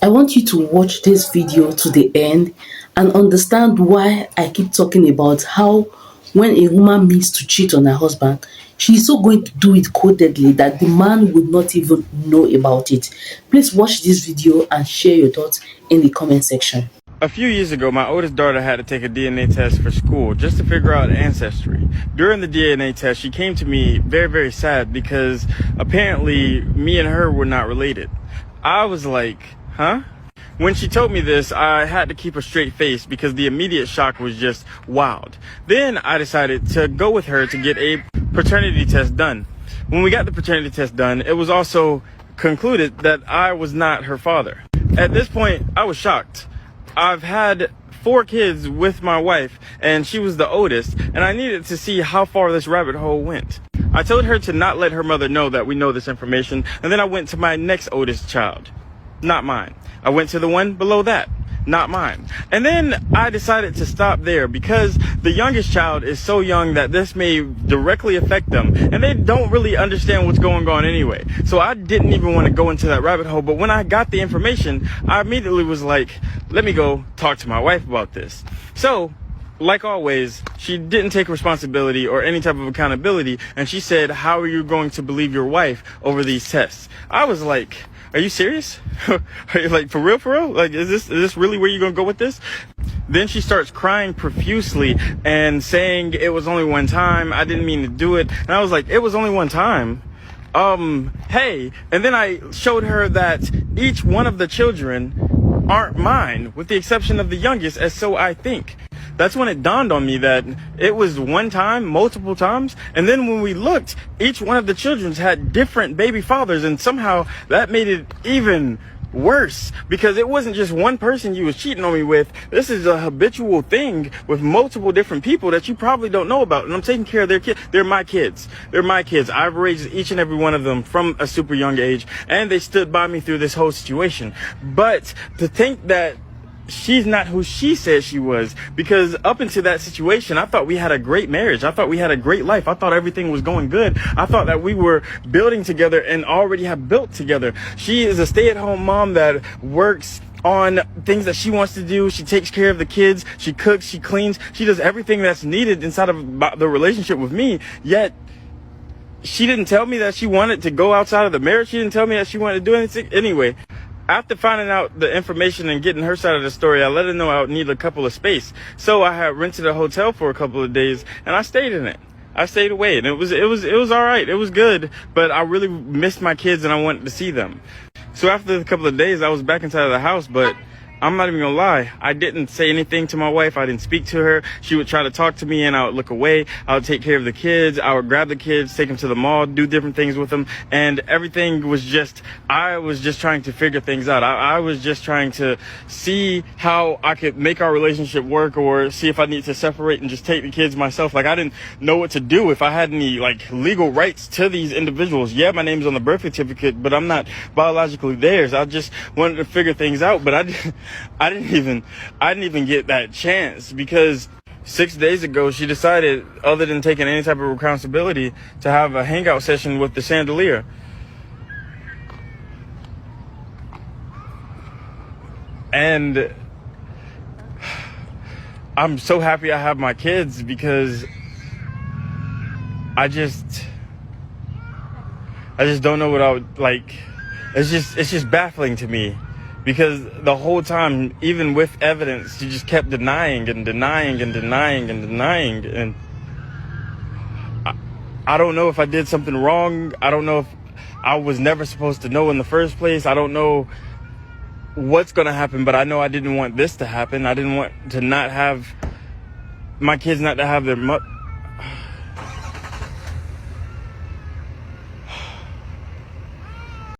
I want you to watch this video to the end and understand why I keep talking about how when a woman means to cheat on her husband, she's so going to do it codedly that the man would not even know about it. Please watch this video and share your thoughts in the comment section. A few years ago, my oldest daughter had to take a DNA test for school just to figure out ancestry. During the DNA test, she came to me very, very sad because apparently me and her were not related. I was like, huh? When she told me this, I had to keep a straight face because the immediate shock was just wild. Then I decided to go with her to get a paternity test done. When we got the paternity test done, it was also concluded that I was not her father. At this point, I was shocked. I've had 4 kids with my wife, and she was the oldest, and I needed to see how far this rabbit hole went. I told her to not let her mother know that we know this information, and then I went to my next oldest child. Not mine. I went to the one below that. Not mine. And then I decided to stop there because the youngest child is so young that this may directly affect them, and they don't really understand what's going on anyway. So I didn't even want to go into that rabbit hole. But when I got the information, I immediately was like, let me go talk to my wife about this. So, like always, she didn't take responsibility or any type of accountability, and she said, how are you going to believe your wife over these tests? I was like, are you serious? Are you like, for real, for real? Like, is this really where you're gonna go with this? Then she starts crying profusely and saying it was only one time. I didn't mean to do it. And I was like, it was only one time. Hey. And then I showed her that each one of the children aren't mine, with the exception of the youngest, as so I think. That's when it dawned on me that it was one time, multiple times. And then when we looked, each one of the children had different baby fathers. And somehow that made it even worse because it wasn't just one person you was cheating on me with. This is a habitual thing with multiple different people that you probably don't know about. And I'm taking care of their kids. They're my kids. They're my kids. I've raised each and every one of them from a super young age. And they stood by me through this whole situation. But to think that she's not who she says she was, because up until that situation, I thought we had a great marriage. I thought we had a great life. I thought everything was going good. I thought that we were building together and already have built together. She is a stay-at-home mom that works on things that she wants to do. She takes care of the kids. She cooks. She cleans. She does everything that's needed inside of the relationship with me. Yet she didn't tell me that she wanted to go outside of the marriage. She didn't tell me that she wanted to do anything. Anyway, after finding out the information and getting her side of the story, I let her know I would need a couple of space. So I had rented a hotel for a couple of days, and I stayed in it. I stayed away, and it was all right. It was good, but I really missed my kids, and I wanted to see them. So after a couple of days, I was back inside of the house, but I'm not even gonna lie. I didn't say anything to my wife. I didn't speak to her. She would try to talk to me and I would look away. I would take care of the kids. I would grab the kids, take them to the mall, do different things with them. And everything was just, I was just trying to figure things out. I was just trying to see how I could make our relationship work, or see if I need to separate and just take the kids myself. Like, I didn't know what to do, if I had any like legal rights to these individuals. Yeah, my name's on the birth certificate, but I'm not biologically theirs. I just wanted to figure things out, but I didn't even get that chance, because 6 days ago she decided, other than taking any type of responsibility, to have a hangout session with the chandelier. And I'm so happy I have my kids, because I just don't know what I would like. It's just baffling to me. Because the whole time, even with evidence, she just kept denying and denying and denying and denying. And I don't know if I did something wrong. I don't know if I was never supposed to know in the first place. I don't know what's going to happen, but I know I didn't want this to happen. I didn't want to not have my kids, not to have their